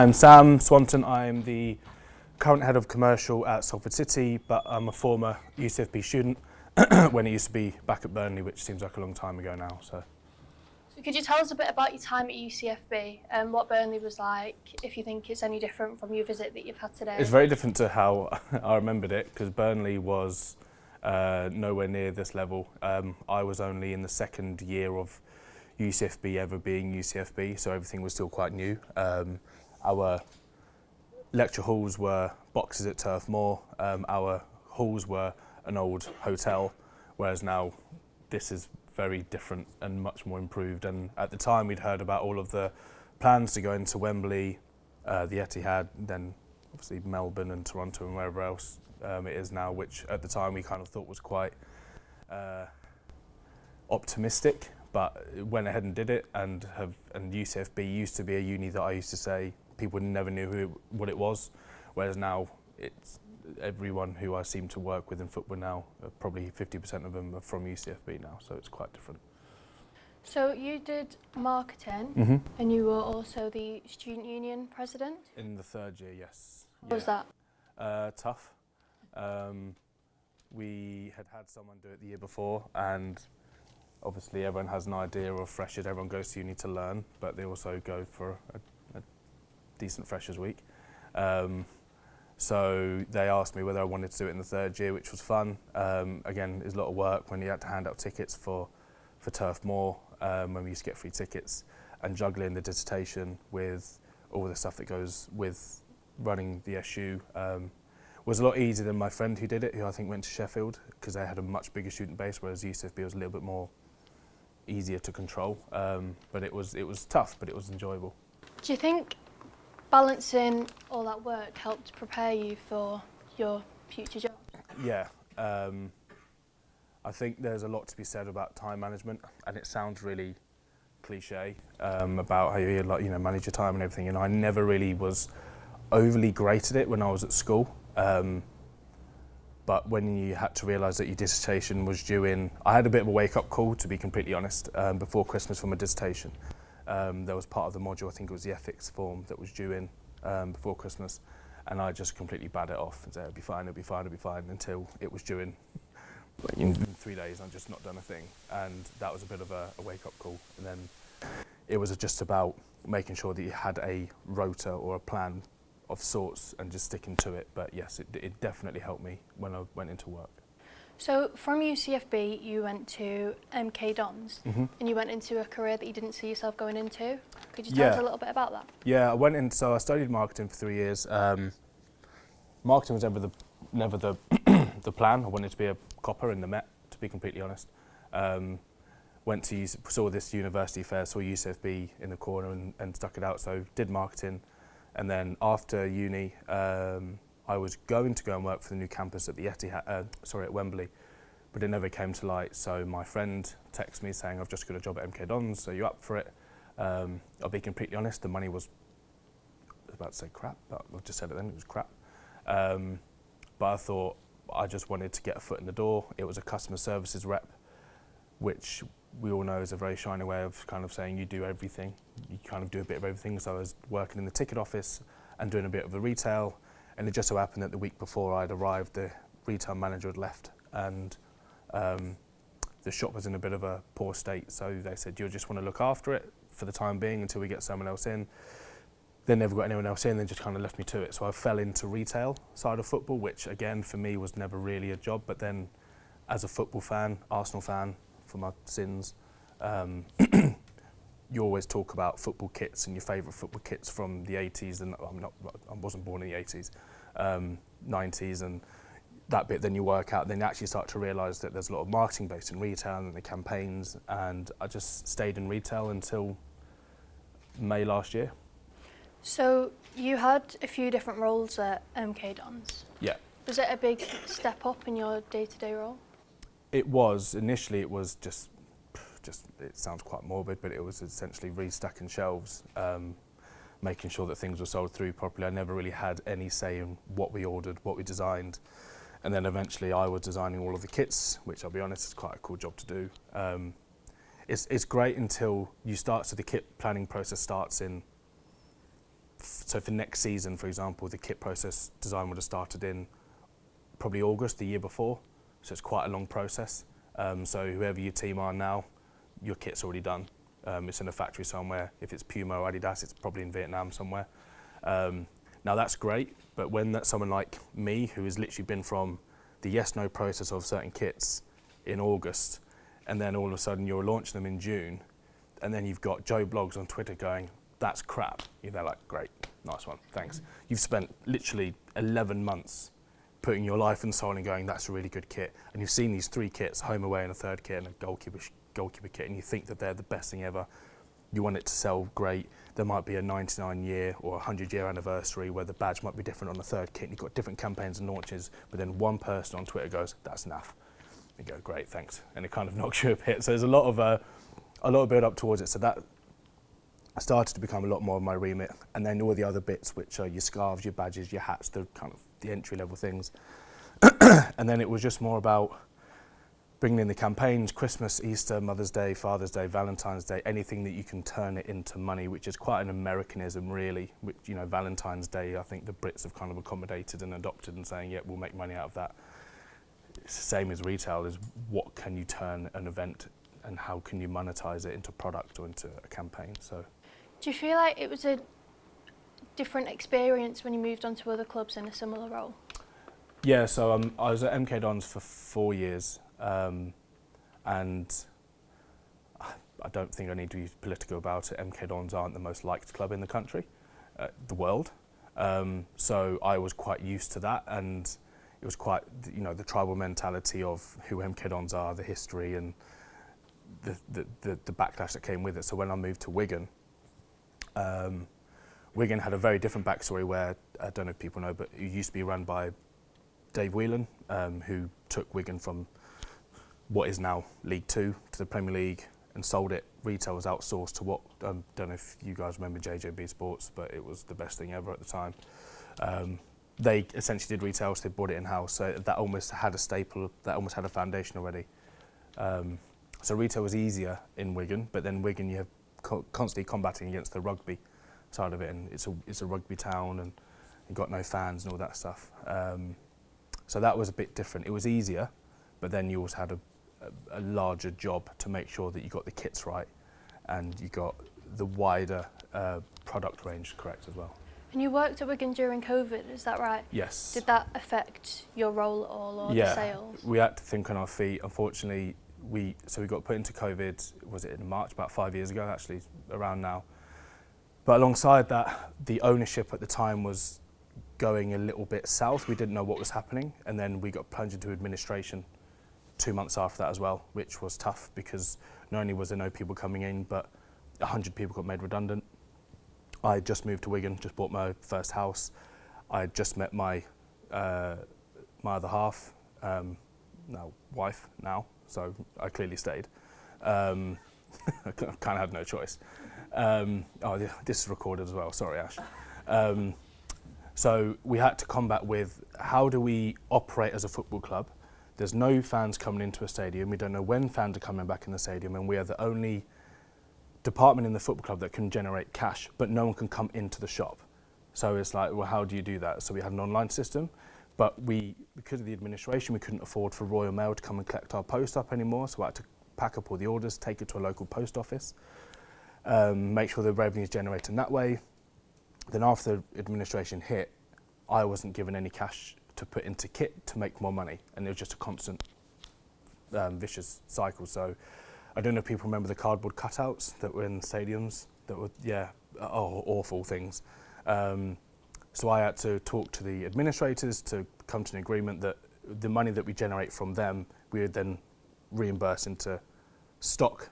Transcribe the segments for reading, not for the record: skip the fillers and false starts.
I'm Sam Swanton. I'm the current head of commercial at Salford City, but I'm a former UCFB student when it used to be back at Burnley, which seems like a long time ago now. So could you tell us a bit about your time at UCFB and what Burnley was like, if you think it's any different from your visit that you've had today? it's very different to how I remembered it, because Burnley was nowhere near this level. I was only in the second year of UCFB ever being UCFB, so everything was still quite new. Our lecture halls were boxes at Turf Moor. Our halls were an old hotel, whereas now this is very different and much more improved. And at the time we'd heard about all of the plans to go into Wembley, the Etihad, then obviously Melbourne and Toronto and wherever else it is now, which at the time we kind of thought was quite optimistic, but went ahead and did it. And UCFB used to be a uni that I used to say people never knew what it was, whereas now it's everyone who I seem to work with in football now, probably 50% of them are from UCFB now, so it's quite different. So you did marketing, and you were also the student union president? In the third year, yes. How was that? Tough. We had someone do it the year before, and obviously everyone has an idea of freshers. Everyone goes to uni to learn, but they also go for a decent freshers week. So they asked me whether I wanted to do it in the third year, which was fun. Again, it's a lot of work when you had to hand out tickets for Turf Moor, when we used to get free tickets, and juggling the dissertation with all the stuff that goes with running the SU was a lot easier than my friend who did it, who I think went to Sheffield, because they had a much bigger student base, whereas UCFB was a little bit more easier to control. But it was tough, but it was enjoyable. Do you think balancing all that work helped prepare you for your future job? Yeah, I think there's a lot to be said about time management, and it sounds really cliche about how you manage your time and everything. And I never really was overly great at it when I was at school. But when you had to realise that your dissertation was due in, I had a bit of a wake-up call, to be completely honest, before Christmas for my dissertation. There was part of the module, I think it was the ethics form, that was due in before Christmas, and I just completely bad it off and said it'll be fine, until it was due in 3 days. I'd just not done a thing, and that was a bit of a wake-up call. And then it was just about making sure that you had a rota or a plan of sorts and just sticking to it. But yes, it definitely helped me when I went into work. So from UCFB, you went to MK Dons, and you went into a career that you didn't see yourself going into. Could you tell us a little bit about that? Yeah, I studied marketing for 3 years. Marketing was never the plan. I wanted to be a copper in the Met, to be completely honest. Saw this university fair, saw UCFB in the corner and stuck it out, so did marketing. And then after uni, I was going to go and work for the new campus at the Etihad, at Wembley, but it never came to light. So my friend texted me saying, "I've just got a job at MK Dons, so you up for it?" I'll be completely honest, the money was, I was about to say crap, but I just said it then, it was crap. But I thought I just wanted to get a foot in the door. It was a customer services rep, which we all know is a very shiny way of kind of saying you do everything. You kind of do a bit of everything. So I was working in the ticket office and doing a bit of the retail. And it just so happened that the week before I'd arrived, the retail manager had left, and the shop was in a bit of a poor state. So they said, "You'll just want to look after it for the time being until we get someone else in." They never got anyone else in, they just kind of left me to it. So I fell into retail side of football, which again for me was never really a job. But then as a football fan, Arsenal fan for my sins, you always talk about football kits and your favourite football kits from the 80s, and I wasn't born in the 80s, 90s, and that bit then you work out, then you actually start to realise that there's a lot of marketing based in retail and the campaigns, and I just stayed in retail until May last year. So you had a few different roles at MK Dons. Yeah. Was it a big step up in your day-to-day role? It was. Initially it was just it sounds quite morbid, but it was essentially restacking shelves, making sure that things were sold through properly. I never really had any say in what we ordered, what we designed. And then eventually I was designing all of the kits, which I'll be honest is quite a cool job to do. It's great until you start, so the kit planning process starts in so for next season, for example, the kit process design would have started in probably August the year before, so it's quite a long process. So whoever your team are now, your kit's already done. It's in a factory somewhere. If it's Puma or Adidas, it's probably in Vietnam somewhere. Now that's great, but when that's someone like me, who has literally been from the yes-no process of certain kits in August, and then all of a sudden you're launching them in June, and then you've got Joe Blogs on Twitter going, that's crap. They're like, great, nice one, thanks. You've spent literally 11 months putting your life and soul and going, that's a really good kit. And you've seen these 3 kits, home, away, and a third kit, and a goalkeeper kit, and you think that they're the best thing ever. You want it to sell great. There might be a 99-year or 100-year anniversary where the badge might be different on the third kit, and you've got different campaigns and launches, but then one person on Twitter goes, that's naff. You go, great, thanks. And it kind of knocks you a bit. So there's a lot of build up towards it. So that started to become a lot more of my remit. And then all the other bits, which are your scarves, your badges, your hats, the kind of the entry level things. And then it was just more about bringing in the campaigns, Christmas, Easter, Mother's Day, Father's Day, Valentine's Day, anything that you can turn it into money, which is quite an Americanism really, which, you know, Valentine's Day, I think the Brits have kind of accommodated and adopted and saying, yeah, we'll make money out of that. It's the same as retail, is what can you turn an event and how can you monetize it into product or into a campaign. So, do you feel like it was a different experience when you moved on to other clubs in a similar role? Yeah, so I was at MK Dons for 4 years, and I don't think I need to be political about it. MK Dons aren't the most liked club in the country, the world. So I was quite used to that, and it was quite, you know, the tribal mentality of who MK Dons are, the history, and the backlash that came with it. So when I moved to Wigan, Wigan had a very different backstory where, I don't know if people know, but it used to be run by Dave Whelan, who took Wigan from what is now League 2 to the Premier League and sold it. Retail was outsourced to what, I don't know if you guys remember JJB Sports, but it was the best thing ever at the time. They essentially did retail, so they brought it in-house, so that almost had a staple, that almost had a foundation already. So retail was easier in Wigan, but then Wigan, you have constantly combating against the rugby side of it, and it's a rugby town, and you've got no fans and all that stuff. So that was a bit different. It was easier, but then you also had a larger job to make sure that you got the kits right and you got the wider product range correct as well. And you worked at Wigan during COVID, is that right? Yes. Did that affect your role at all, or the sales? We had to think on our feet. Unfortunately, we got put into COVID, was it in March, about 5 years ago actually, around now. But alongside that, the ownership at the time was going a little bit south. We didn't know what was happening, and then we got plunged into administration 2 months after that as well, which was tough because not only was there no people coming in, but 100 people got made redundant. I had just moved to Wigan, just bought my first house. I had just met my my other half, now wife now, so I clearly stayed. I kind of had no choice. This is recorded as well, sorry Ash. So we had to combat with, how do we operate as a football club? There's no fans coming into a stadium, we don't know when fans are coming back in the stadium, and we are the only department in the football club that can generate cash, but no one can come into the shop. So it's like, well, how do you do that? So we had an online system, but because of the administration, we couldn't afford for Royal Mail to come and collect our post up anymore, so we had to pack up all the orders, take it to a local post office, make sure the revenue is generated that way. Then after the administration hit, I wasn't given any cash to put into kit to make more money, and it was just a constant vicious cycle. So I don't know if people remember the cardboard cutouts that were in the stadiums that were, awful things. So I had to talk to the administrators to come to an agreement that the money that we generate from them, we would then reimburse into stock,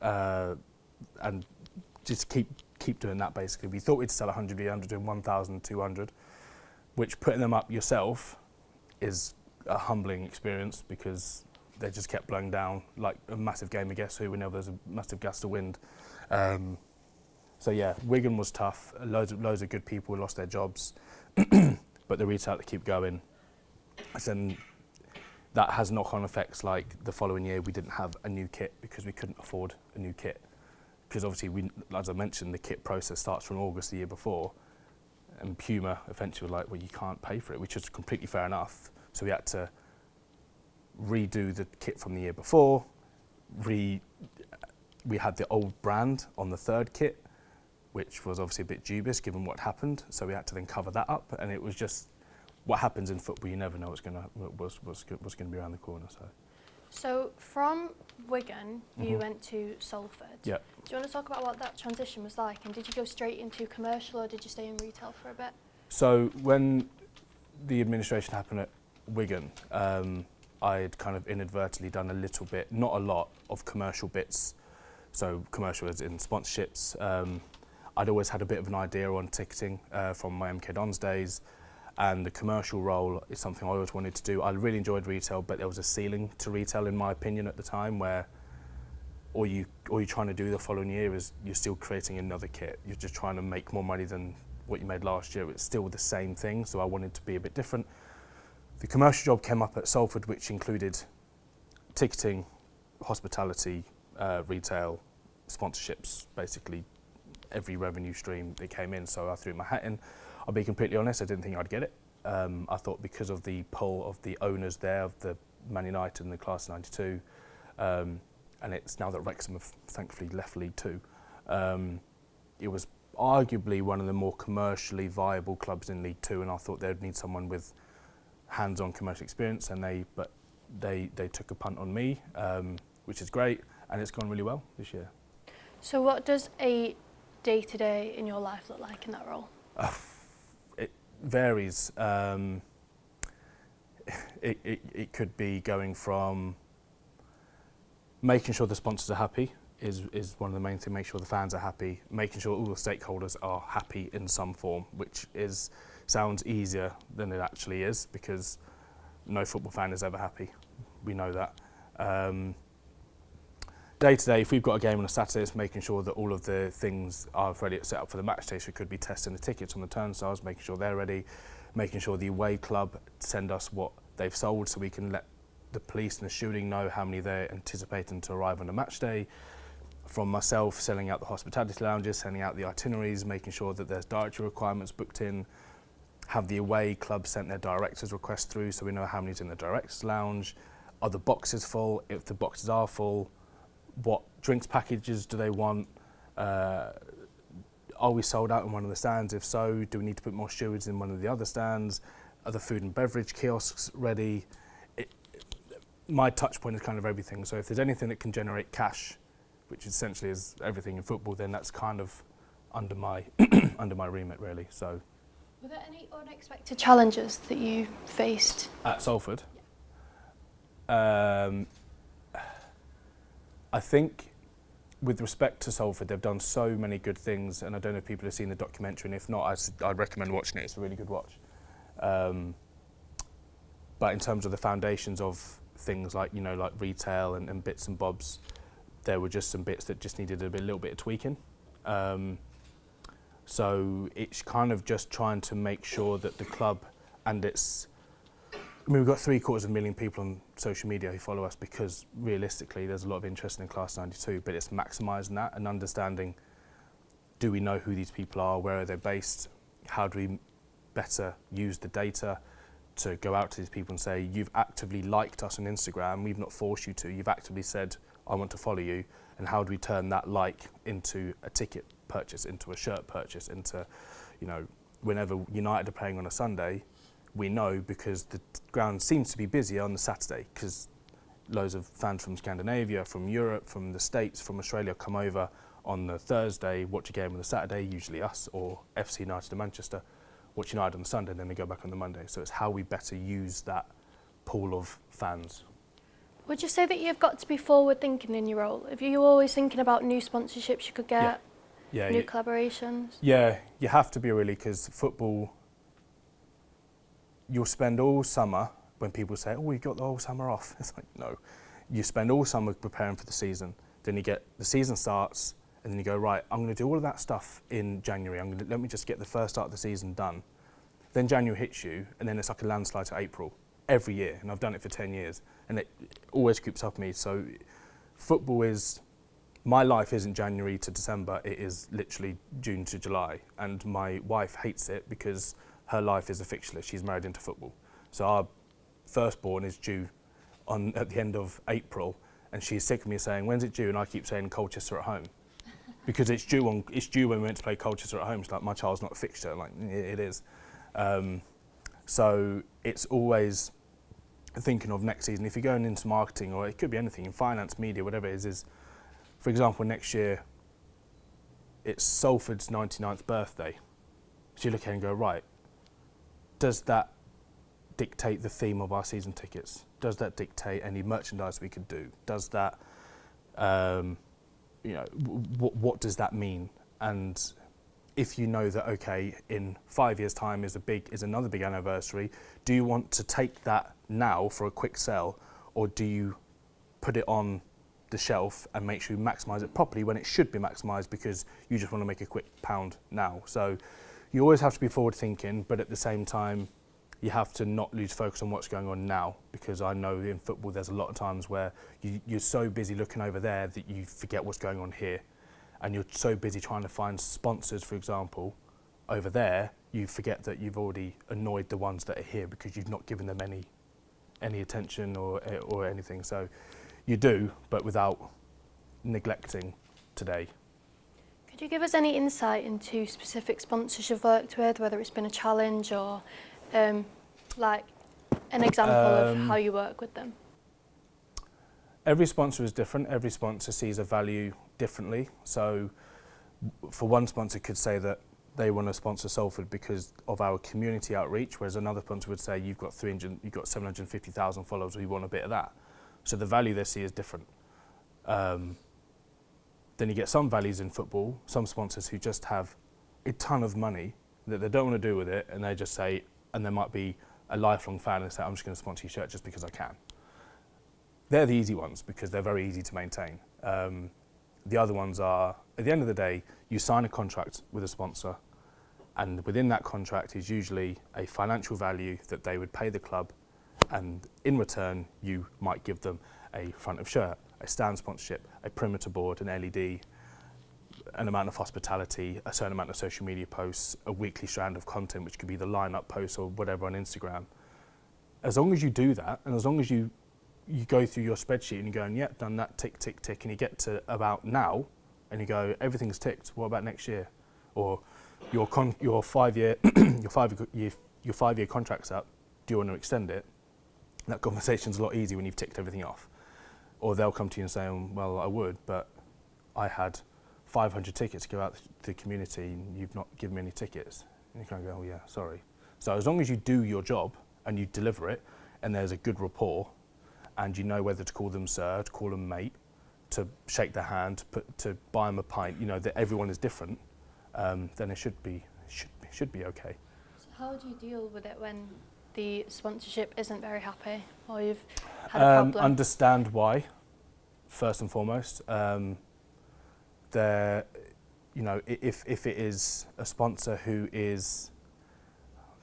and just keep doing that basically. We thought we'd sell 100, we ended up doing 1,200, which putting them up yourself is a humbling experience because they just kept blowing down like a massive game of Guess Who whenever there's a massive gust of wind. So yeah, Wigan was tough. Loads of good people lost their jobs, but the retail to keep going. And that has knock-on effects, like the following year we didn't have a new kit because we couldn't afford a new kit. Because obviously, as I mentioned, the kit process starts from August the year before, And Puma eventually were like, well, you can't pay for it, which is completely fair enough. So we had to redo the kit from the year before. We had the old brand on the third kit, which was obviously a bit dubious given what happened. So we had to then cover that up, and it was just what happens in football. You never know what's going to be around the corner. So from Wigan, you went to Salford. Yeah. Do you want to talk about what that transition was like? And did you go straight into commercial, or did you stay in retail for a bit? So when the administration happened at Wigan, I'd kind of inadvertently done a little bit, not a lot, of commercial bits. So commercial as in sponsorships. I'd always had a bit of an idea on ticketing from my MK Dons days, and the commercial role is something I always wanted to do. I really enjoyed retail, but there was a ceiling to retail in my opinion at the time, where all you're trying to do the following year is you're still creating another kit. You're just trying to make more money than what you made last year. It's still the same thing, so I wanted to be a bit different. The commercial job came up at Salford, which included ticketing, hospitality, retail, sponsorships, basically every revenue stream that came in. So I threw my hat in. I'll be completely honest, I didn't think I'd get it. I thought because of the pull of the owners there, of the Man United and the Class 92, and it's now that Wrexham have thankfully left League Two, it was arguably one of the more commercially viable clubs in League Two, and I thought they'd need someone with hands-on commercial experience, and they took a punt on me, which is great, and it's gone really well this year. So what does a day-to-day in your life look like in that role? It varies. It could be going from making sure the sponsors are happy is one of the main things, make sure the fans are happy, making sure all the stakeholders are happy in some form, which sounds easier than it actually is, because no football fan is ever happy. We know that. Day to day, if we've got a game on a Saturday, it's making sure that all of the things are ready to set up for the match day. So it could be testing the tickets on the turnstiles, making sure they're ready, making sure the away club send us what they've sold so we can let the police and the shooting know how many they're anticipating to arrive on the match day. From myself, selling out the hospitality lounges, sending out the itineraries, making sure that there's dietary requirements booked in, have the away club sent their directors' request through so we know how many's in the directors' lounge. Are the boxes full? If the boxes are full, what drinks packages do they want? Are we sold out in one of the stands? If so, do we need to put more stewards in one of the other stands? Are the food and beverage kiosks ready? My touch point is kind of everything. So if there's anything that can generate cash, which essentially is everything in football, then that's kind of under my under my remit, really. So, were there any unexpected challenges that you faced at Salford? Yeah. I think with respect to Salford, they've done so many good things, and I don't know if people have seen the documentary, and if not, I'd recommend watching it. It's a really good watch. But in terms of the foundations of things like, like retail and bits and bobs, there were just some bits that just needed a little bit of tweaking. So it's kind of just trying to make sure that the club and we've got 750,000 people on social media who follow us, because realistically there's a lot of interest in Class 92, but it's maximising that and understanding, do we know who these people are, where are they based, how do we better use the data to go out to these people and say, you've actively liked us on Instagram, we've not forced you to, you've actively said, I want to follow you, and how do we turn that like into a ticket purchase, into a shirt purchase, into, whenever United are playing on a Sunday, we know because the ground seems to be busier on the Saturday, because loads of fans from Scandinavia, from Europe, from the States, from Australia come over on the Thursday, watch a game on the Saturday, usually us or FC United of Manchester, watch United on the Sunday, and then they go back on the Monday. So it's how we better use that pool of fans. Would you say that you've got to be forward thinking in your role? Are you always thinking about new sponsorships you could get, new collaborations? Yeah, you have to be, really, because football, you'll spend all summer, when people say, oh, you've got the whole summer off. It's like, no. You spend all summer preparing for the season. Then the season starts, and then you go, right, I'm going to do all of that stuff in January. Let me just get the first start of the season done. Then January hits you, and then it's like a landslide to April every year. And I've done it for 10 years. And it always creeps up me. So football is my life isn't January to December, it is literally June to July. And my wife hates it because her life is a fixture. She's married into football. So our firstborn is due at the end of April, and she's sick of me saying, when's it due? And I keep saying Colchester at home. Because it's due when we went to play Colchester at home. It's like, my child's not a fixture. Like, it is. So it's always thinking of next season. If you're going into marketing, or it could be anything, in finance, media, whatever it is, for example, next year, it's Salford's 99th birthday. So you look at it and go, right, does that dictate the theme of our season tickets? Does that dictate any merchandise we could do? Does that, what does that mean? And if you know that, okay, in 5 years' time is another big anniversary, do you want to take that now for a quick sell, or do you put it on the shelf and make sure you maximise it properly when it should be maximised because you just want to make a quick pound now? So you always have to be forward thinking, but at the same time, you have to not lose focus on what's going on now, because I know in football there's a lot of times where you're so busy looking over there that you forget what's going on here. And you're so busy trying to find sponsors, for example, over there, you forget that you've already annoyed the ones that are here because you've not given them any attention or anything. So you do, but without neglecting today. Could you give us any insight into specific sponsors you've worked with, whether it's been a challenge or like an example of how you work with them? Every sponsor is different. Every sponsor sees a value differently. So for one sponsor could say that they want to sponsor Salford because of our community outreach, whereas another sponsor would say you've got 750,000 followers, we want a bit of that. So the value they see is different. Then you get some values in football, some sponsors who just have a ton of money that they don't want to do with it, and they just say, and there might be a lifelong fan and say, I'm just going to sponsor your shirt just because I can. They're the easy ones because they're very easy to maintain. The other ones are, at the end of the day, you sign a contract with a sponsor, and within that contract is usually a financial value that they would pay the club, and in return, you might give them a front of shirt, a stand sponsorship, a perimeter board, an LED, an amount of hospitality, a certain amount of social media posts, a weekly strand of content, which could be the line-up posts or whatever on Instagram. As long as you do that, and as long as you go through your spreadsheet and you're going, yep, done that, tick, tick, tick, and you get to about now, and you go, everything's ticked, what about next year? Or your 5 year your 5 year contract's up, do you want to extend it? That conversation's a lot easier when you've ticked everything off. Or they'll come to you and say, well, I would, but I had 500 tickets to go out to the community and you've not given me any tickets. And you kind of go, oh yeah, sorry. So as long as you do your job and you deliver it, and there's a good rapport, and you know whether to call them sir, to call them mate, to shake their hand, to buy them a pint, you know that everyone is different, then it should be okay. So how do you deal with it when the sponsorship isn't very happy, or you've had a problem? Understand why, first and foremost. If it is a sponsor who is,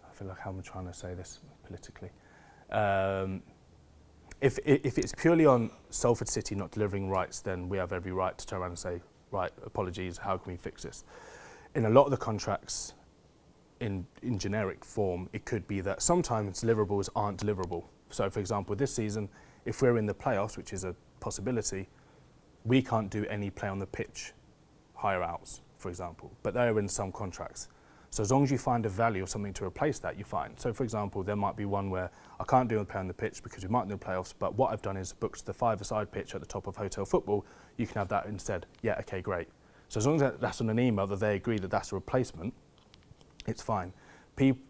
I feel like I'm trying to say this politically. If it's purely on Salford City not delivering rights, then we have every right to turn around and say, right, apologies, how can we fix this? In a lot of the contracts, in generic form, it could be that sometimes deliverables aren't deliverable. So for example, this season, if we're in the playoffs, which is a possibility, we can't do any play on the pitch hire outs, for example, but they're in some contracts. So as long as you find a value or something to replace that, you're fine. So for example, there might be one where I can't do a play on the pitch because we might do the playoffs, but what I've done is booked the five-a-side pitch at the top of Hotel Football. You can have that instead. Yeah, okay, great. So as long as that's on an email that they agree that that's a replacement, it's fine.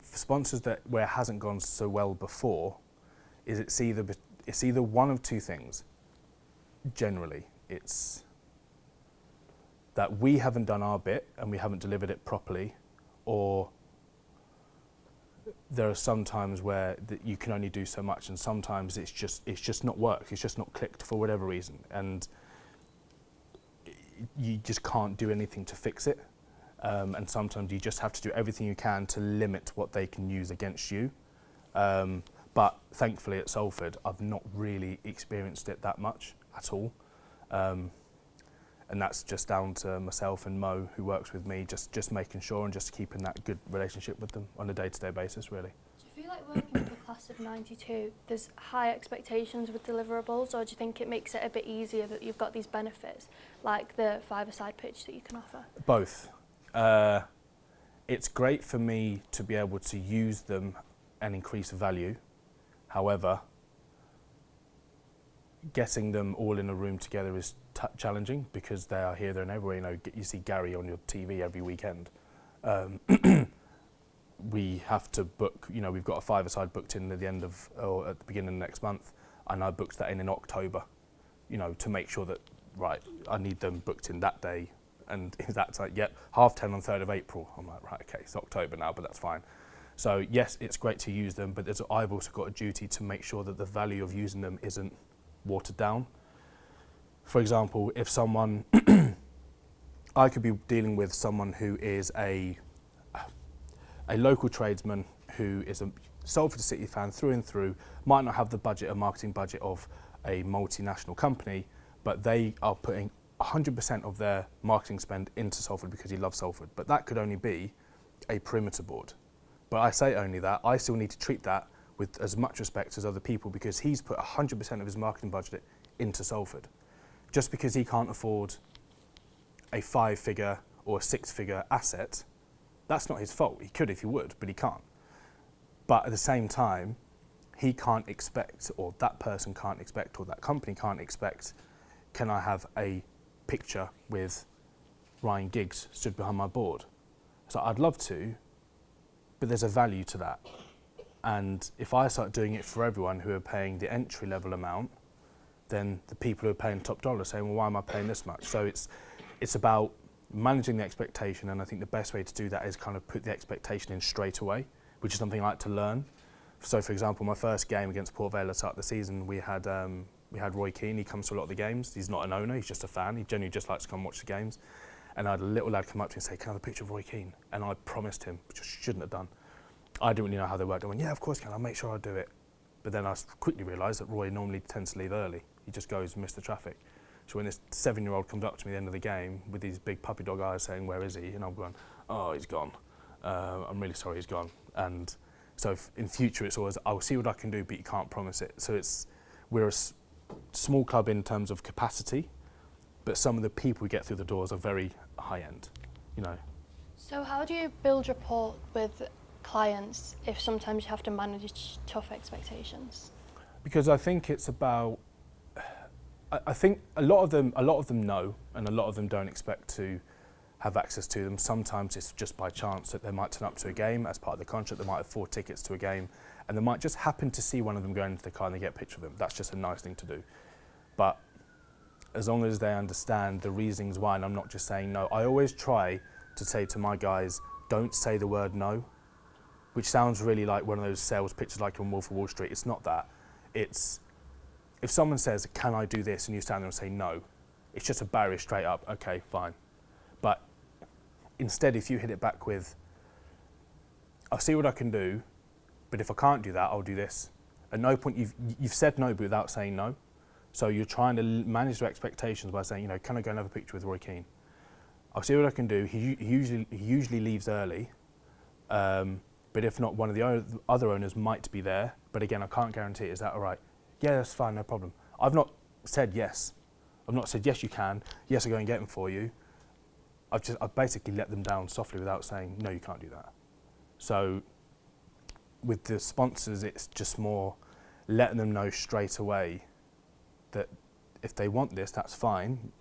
Sponsors where it hasn't gone so well before, it's either one of two things. Generally, it's that we haven't done our bit and we haven't delivered it properly, or there are some times where you can only do so much, and sometimes it's just not worked, it's just not clicked for whatever reason, and you just can't do anything to fix it. And sometimes you just have to do everything you can to limit what they can use against you. But thankfully at Salford, I've not really experienced it that much at all. and that's just down to myself and Mo, who works with me, just making sure and just keeping that good relationship with them on a day-to-day basis, really. Do you feel like working with the class of 92, there's high expectations with deliverables, or do you think it makes it a bit easier that you've got these benefits, like the five-a-side pitch that you can offer? Both. It's great for me to be able to use them and increase value. However, getting them all in a room together is challenging because they are here, there and everywhere. You know, you see Gary on your TV every weekend. We have to book, you know, we've got a five-a-side booked in at the end of, or at the beginning of next month, and I booked that in October, you know, to make sure that, right, I need them booked in that day. And that's like, yep, 10:30 on 3rd of April. I'm like, right, okay, it's October now, but that's fine. So yes, it's great to use them, but I've also got a duty to make sure that the value of using them isn't watered down. For example, if someone, I could be dealing with someone who is a local tradesman who is a Salford City fan through and through, might not have the budget, a marketing budget of a multinational company, but they are putting 100% of their marketing spend into Salford because he loves Salford. But that could only be a perimeter board. But I say only that, I still need to treat that with as much respect as other people because he's put 100% of his marketing budget into Salford. Just because he can't afford a 5-figure or a 6-figure asset, that's not his fault. He could if he would, but he can't. But at the same time, he can't expect, or that person can't expect, or that company can't expect, can I have a picture with Ryan Giggs stood behind my board? So I'd love to, but there's a value to that. And if I start doing it for everyone who are paying the entry level amount, then the people who are paying top dollar are saying, well, why am I paying this much? So it's about managing the expectation, and I think the best way to do that is kind of put the expectation in straight away, which is something I like to learn. So for example, my first game against Port Vale at the start of the season, we had Roy Keane. He comes to a lot of the games. He's not an owner, he's just a fan. He genuinely just likes to come watch the games. And I had a little lad come up to me and say, can I have a picture of Roy Keane? And I promised him, which I shouldn't have done. I didn't really know how they worked. I went, yeah, of course, I'll make sure I do it. But then I quickly realised that Roy normally tends to leave early. He just goes and miss the traffic. So when this 7-year-old comes up to me at the end of the game with these big puppy dog eyes saying, where is he? And I'm going, oh, he's gone. I'm really sorry, he's gone. And so in future, it's always, I'll see what I can do, but you can't promise it. So we're a small club in terms of capacity, but some of the people we get through the doors are very high end, you know. So how do you build rapport with clients if sometimes you have to manage tough expectations? Because I think it's about, I think a lot of them know, and a lot of them don't expect to have access to them. Sometimes it's just by chance that they might turn up to a game as part of the contract. They might have 4 tickets to a game, and they might just happen to see one of them going into the car and they get a picture of them. That's just a nice thing to do. But as long as they understand the reasons why, and I'm not just saying no, I always try to say to my guys, don't say the word no, which sounds really like one of those sales pitches like on Wolf of Wall Street. It's not that. It's, if someone says, can I do this? And you stand there and say no, it's just a barrier straight up. Okay, fine. But instead, if you hit it back with, I'll see what I can do, but if I can't do that, I'll do this. At no point, you've said no, but without saying no. So you're trying to manage their expectations by saying, you know, can I go and have a picture with Roy Keane? I'll see what I can do. He usually leaves early, but if not, one of the other owners might be there. But again, I can't guarantee it. Is that all right? Yeah, that's fine, no problem. I've not said yes. I've not said, yes, you can. Yes, I'll go and get them for you. I've basically let them down softly without saying, no, you can't do that. So with the sponsors, it's just more letting them know straight away that if they want this, that's fine,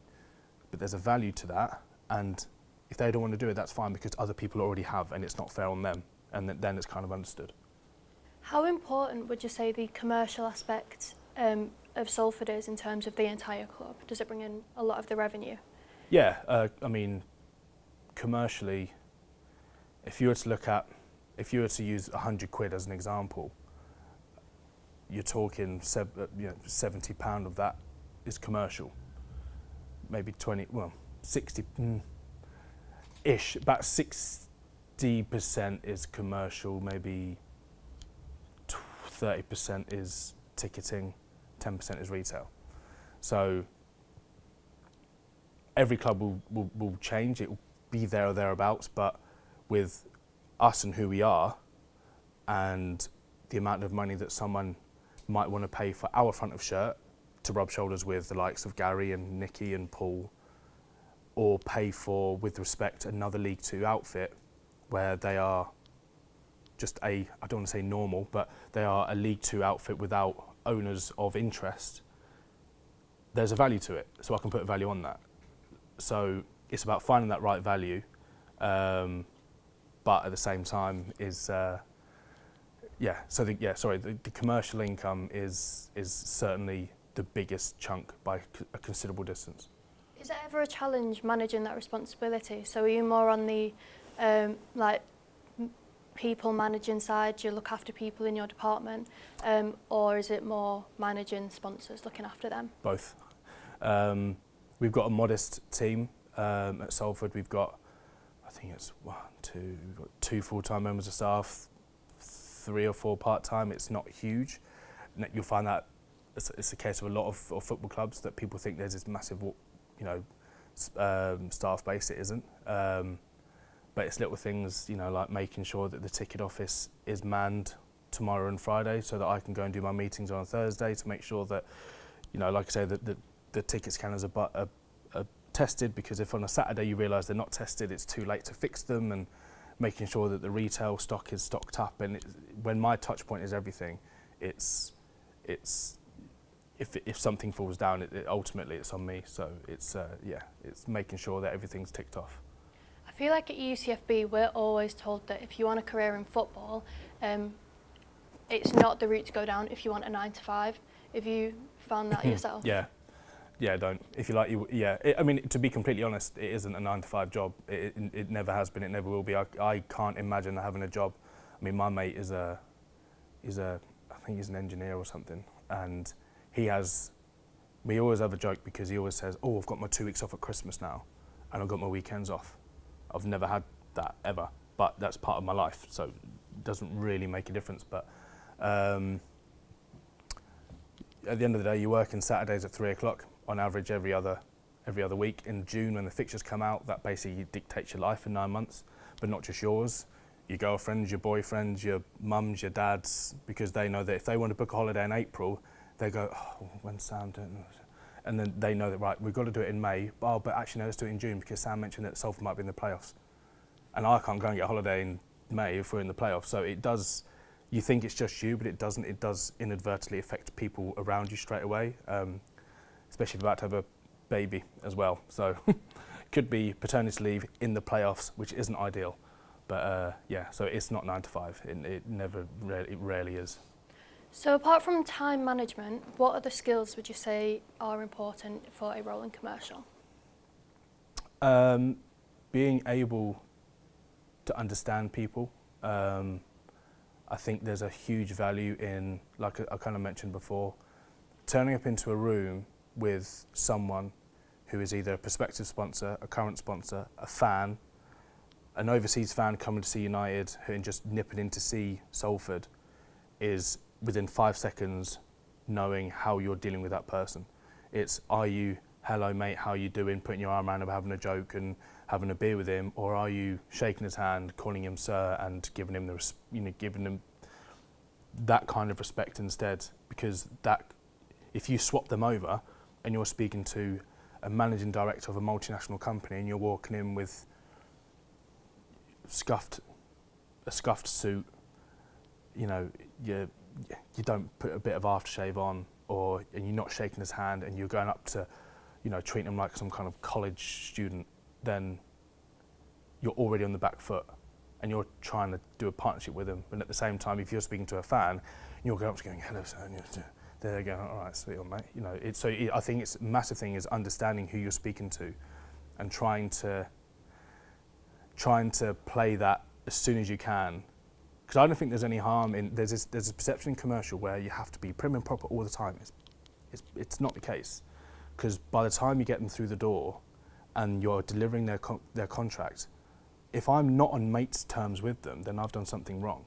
but there's a value to that. And if they don't want to do it, that's fine, because other people already have, and it's not fair on them. And then it's kind of understood. How important would you say the commercial aspect of Salford is in terms of the entire club? Does it bring in a lot of the revenue? Yeah, I mean, commercially, if you were to use 100 quid as an example, you're talking £70 of that is commercial. Maybe 60-ish, about 60% is commercial, maybe 30% is ticketing, 10% is retail. So every club will change. It will be there or thereabouts, but with us and who we are and the amount of money that someone might want to pay for our front of shirt to rub shoulders with the likes of Gary and Nicky and Paul, or pay for, with respect, another League Two outfit where they are just I don't want to say normal, but they are a League Two outfit without owners of interest, there's a value to it, so I can put a value on that. So it's about finding that right value, but at the same time is, the commercial income is certainly the biggest chunk by a considerable distance. Is it ever a challenge managing that responsibility? So are you more on the people managing side, do you look after people in your department, or is it more managing sponsors, looking after them? Both. We've got a modest team at Salford. We've got, I think it's we've got 2 full-time members of staff, 3 or 4 part-time. It's not huge. You'll find that it's a case of a lot of football clubs that people think there's this massive, staff base. It isn't. But it's little things, like making sure that the ticket office is manned tomorrow and Friday so that I can go and do my meetings on a Thursday to make sure that, like I say, that the ticket scanners are tested, because if on a Saturday you realise they're not tested, it's too late to fix them, and making sure that the retail stock is stocked up. And when my touch point is everything, it's if something falls down, ultimately it's on me. So it's making sure that everything's ticked off. I feel like at UCFB we're always told that if you want a career in football, it's not the route to go down if you want a 9 to 5. Have you found that yourself? Yeah, don't. If you like, I mean, to be completely honest, it isn't a 9 to 5 job. It never has been. It never will be. I can't imagine having a job. I mean, my mate is I think he's an engineer or something, and we always have a joke because he always says, "Oh, I've got my 2 weeks off at Christmas now, and I've got my weekends off." I've never had that ever, but that's part of my life, so it doesn't really make a difference. But at the end of the day, you're working Saturdays at 3 o'clock on average every other week. In June, when the fixtures come out, that basically dictates your life for 9 months, but not just yours, your girlfriends, your boyfriends, your mums, your dads, because they know that if they want to book a holiday in April, they go, "Oh, when's Sam doing this?" And then they know that, right, we've got to do it in May. Oh, but actually, no, let's do it in June because Sam mentioned that Salford might be in the playoffs. And I can't go and get a holiday in May if we're in the playoffs. So it does, you think it's just you, but it doesn't. It does inadvertently affect people around you straight away, especially if you're about to have a baby as well. So could be paternity leave in the playoffs, which isn't ideal. But so it's not 9 to 5. It rarely is. So apart from time management, what other skills would you say are important for a role in commercial? Being able to understand people. I think there's a huge value in, like I kind of mentioned before, turning up into a room with someone who is either a prospective sponsor, a current sponsor, a fan, an overseas fan coming to see United and just nipping in to see Salford, is within 5 seconds knowing how you're dealing with that person. It's, are you, "Hello mate, how you doing?" putting your arm around him, having a joke and having a beer with him, or are you shaking his hand, calling him sir, and giving him giving him that kind of respect instead? Because that, if you swap them over and you're speaking to a managing director of a multinational company and you're walking in with a scuffed suit, you don't put a bit of aftershave on, and you're not shaking his hand, and you're going up to, treating him like some kind of college student, then you're already on the back foot, and you're trying to do a partnership with him. But at the same time, if you're speaking to a fan, you're going up to going, "Hello, sir," and they're going, "All right, sweet on, mate." I think it's a massive thing is understanding who you're speaking to, and trying to play that as soon as you can. Because I don't think there's any harm in, there's a perception in commercial where you have to be prim and proper all the time. It's not the case. Because by the time you get them through the door and you're delivering their contract, if I'm not on mates terms with them, then I've done something wrong.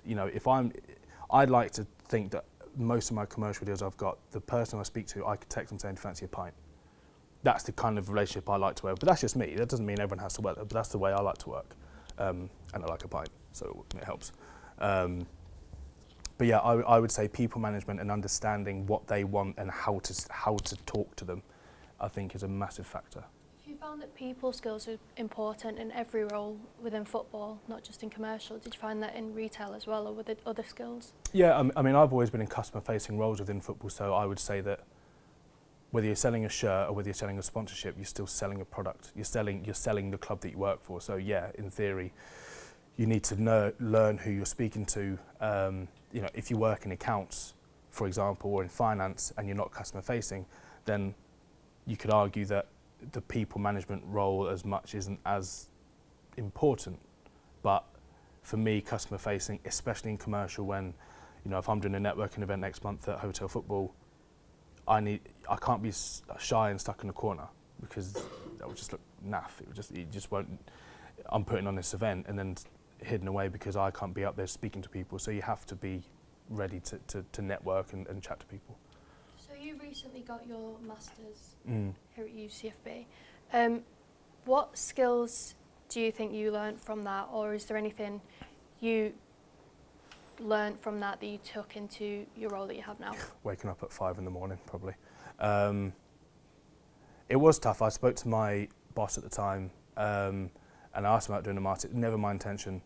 I'd like to think that most of my commercial deals I've got, the person I speak to, I could text them saying, "Fancy a pint?" that's the kind of relationship I like to work. But that's just me. That doesn't mean everyone has to work there, but that's the way I like to work. And I like a pint, so it helps. But yeah, I would say people management and understanding what they want and how to talk to them, I think is a massive factor. Have you found that people skills are important in every role within football, not just in commercial? Did you find that in retail as well, or with other skills? Yeah, I mean, I've always been in customer-facing roles within football, so I would say that whether you're selling a shirt or whether you're selling a sponsorship, you're still selling a product. You're selling the club that you work for. So yeah, in theory, you need to learn who you're speaking to. You know, if you work in accounts, for example, or in finance, and you're not customer-facing, then you could argue that the people management role as much isn't as important. But for me, customer-facing, especially in commercial, when, you know, if I'm doing a networking event next month at Hotel Football, I can't be shy and stuck in a corner, because that would just look naff. It just won't. I'm putting on this event and then hidden away because I can't be up there speaking to people. So you have to be ready to network and chat to people. So you recently got your masters here at UCFB. What skills do you think you learnt from that, or is there anything you learnt from that you took into your role that you have now? Waking up at 5 in the morning, probably. It was tough. I spoke to my boss at the time and I asked him about doing a master's. Never my intention.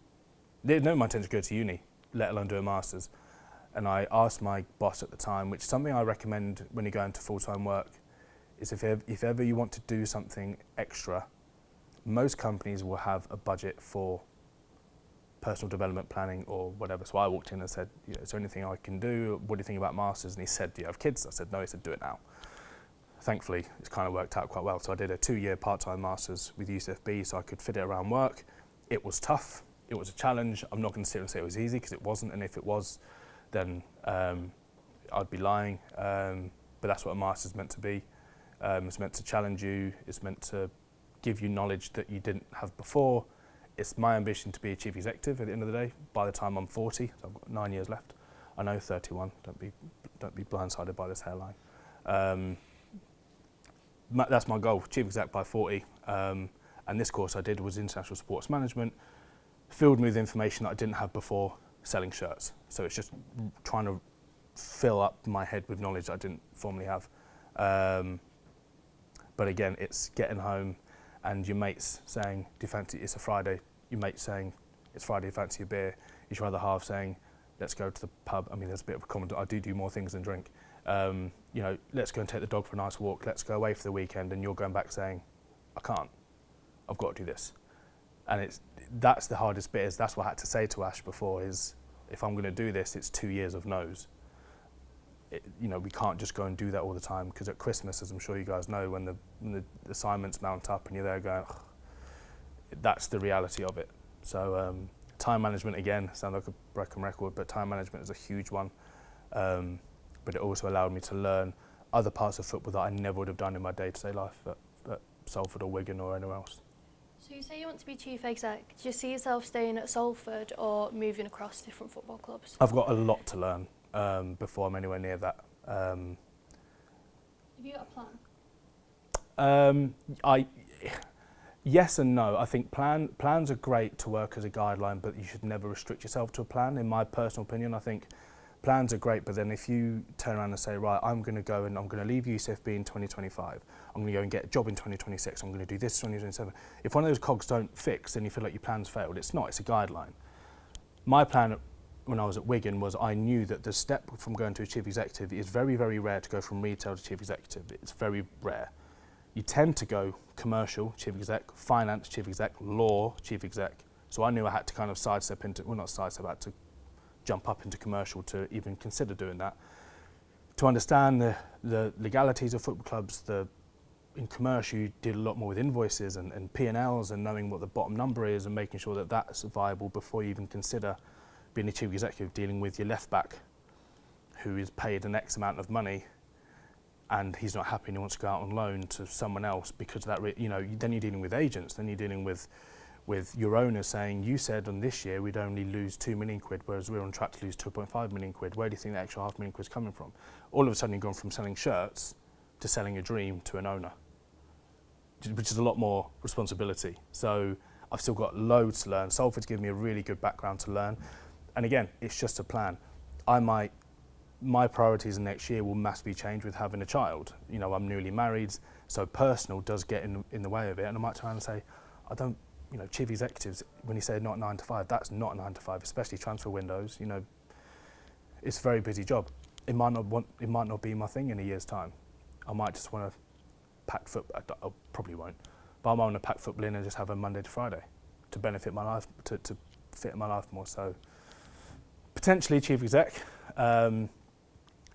Never my intention to go to uni, let alone do a master's. And I asked my boss at the time, which is something I recommend when you go into full-time work, is if ever you want to do something extra, most companies will have a budget for personal development planning or whatever. So I walked in and said, is there anything I can do? What do you think about masters? And he said, do you have kids? I said, no. He said, do it now. Thankfully, it's kind of worked out quite well. So I did a 2-year part-time masters with UCFB so I could fit it around work. It was tough. It was a challenge. I'm not going to sit and say it was easy, because it wasn't. And if it was, then I'd be lying. But that's what a master's meant to be. It's meant to challenge you. It's meant to give you knowledge that you didn't have before. It's my ambition to be a chief executive at the end of the day. By the time I'm 40, so I've got 9 years left. I know 31. Don't be blindsided by this hairline. That's my goal, chief exec by 40. And this course I did was international sports management. Filled me with information that I didn't have before, selling shirts. So it's just trying to fill up my head with knowledge that I didn't formerly have. But again, it's getting home and your mates saying, do you fancy, it's a Friday, your mates saying, it's Friday, fancy a beer, your other half saying, let's go to the pub. I mean, there's a bit of a common, I do more things than drink. You know, let's go and take the dog for a nice walk, let's go away for the weekend, and you're going back saying, I can't, I've got to do this. And that's the hardest bit, is that's what I had to say to Ash before, is if I'm going to do this, it's 2 years of no's. You know, we can't just go and do that all the time, because at Christmas, as I'm sure you guys know, when the assignments mount up and you're there going, ugh, that's the reality of it. So time management, again, sounds like a broken record, but time management is a huge one. But it also allowed me to learn other parts of football that I never would have done in my day-to-day life at Salford or Wigan or anywhere else. So you say you want to be chief exec. Do you see yourself staying at Salford or moving across different football clubs? I've got a lot to learn before I'm anywhere near that. Have you got a plan? Yes and no. I think plans are great to work as a guideline, but you should never restrict yourself to a plan. In my personal opinion, I think plans are great, but then if you turn around and say, right, I'm going to go and I'm going to leave UCFB in 2025, I'm going to go and get a job in 2026, I'm going to do this in 2027. If one of those cogs don't fix, then you feel like your plan's failed. It's not, it's a guideline. My plan when I was at Wigan was I knew that the step from going to a chief executive is very, very rare to go from retail to chief executive. It's very rare. You tend to go commercial, chief exec, finance, chief exec, law, chief exec. So I knew I had to kind of sidestep into, well, not sidestep, I had to jump up into commercial to even consider doing that. To understand the legalities of football clubs, in commercial you did a lot more with invoices and P&Ls and knowing what the bottom number is and making sure that that's viable before you even consider being a chief executive, dealing with your left back who is paid an X amount of money and he's not happy and he wants to go out on loan to someone else because of that, then you're dealing with agents, then you're dealing with your owner saying, you said on this year we'd only lose 2 million quid, whereas we're on track to lose 2.5 million quid. Where do you think the extra £500,000 quid is coming from? All of a sudden you've gone from selling shirts to selling a dream to an owner. which is a lot more responsibility. So I've still got loads to learn. Salford's given me a really good background to learn. And again, it's just a plan. My priorities in next year will massively change with having a child. You know, I'm newly married, so personal does get in the way of it. And I might try and say, I don't, you know, chief executives, when you say not 9 to 5, that's not 9 to 5, especially transfer windows. You know, it's a very busy job. It might not be my thing in a year's time. I might just want to pack football. I probably won't, but I might want to pack football in and just have a Monday to Friday to benefit my life, to fit my life more. So potentially chief exec.